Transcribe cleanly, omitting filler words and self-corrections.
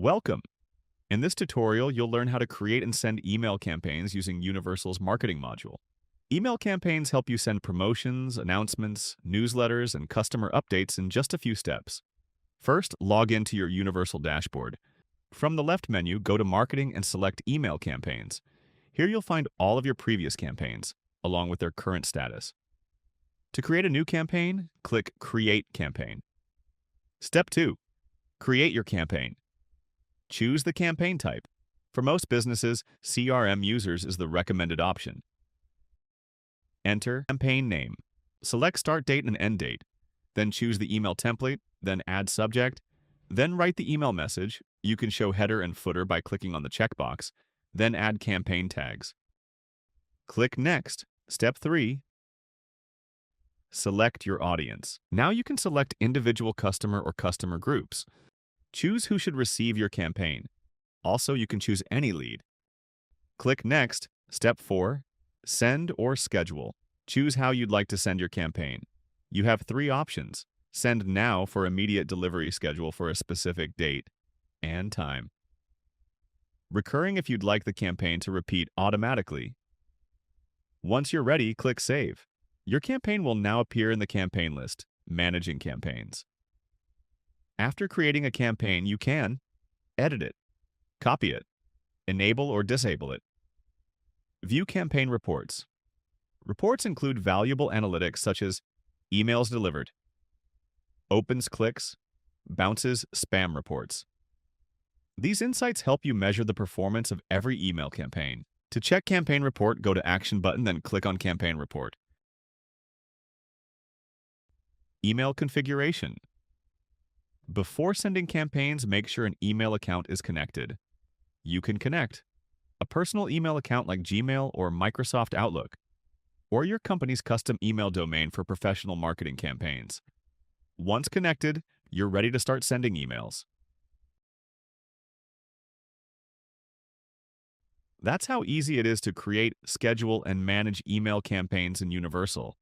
Welcome! In this tutorial, you'll learn how to create and send email campaigns using Universal's marketing module. Email campaigns help you send promotions, announcements, newsletters, and customer updates in just a few steps. First, log into your Universal dashboard. From the left menu, go to Marketing and select Email Campaigns. Here you'll find all of your previous campaigns, along with their current status. To create a new campaign, click Create Campaign. Step 2. Create your campaign. Choose the campaign type. For most businesses, CRM users is the recommended option. Enter campaign name. Select start date and end date. Then choose the email template, then add subject. Then write the email message. You can show header and footer by clicking on the checkbox. Then add campaign tags. Click Next. Step 3. Select your audience. Now you can select individual customer or customer groups. Choose who should receive your campaign. Also, you can choose any lead. Click Next. Step 4. Send or schedule. Choose how you'd like to send your campaign. You have 3 options. Send now for immediate delivery schedule for a specific date and time. Recurring if you'd like the campaign to repeat automatically. Once you're ready, click Save. Your campaign will now appear in the campaign list, Managing Campaigns. After creating a campaign, you can edit it, copy it, enable or disable it. View campaign reports. Reports include valuable analytics such as emails delivered, opens clicks, bounces spam reports. These insights help you measure the performance of every email campaign. To check campaign report, go to Action button, then click on Campaign Report. Email configuration. Before sending campaigns, make sure an email account is connected. You can connect a personal email account like Gmail or Microsoft Outlook, or your company's custom email domain for professional marketing campaigns. Once connected, you're ready to start sending emails. That's how easy it is to create, schedule, and manage email campaigns in Universal.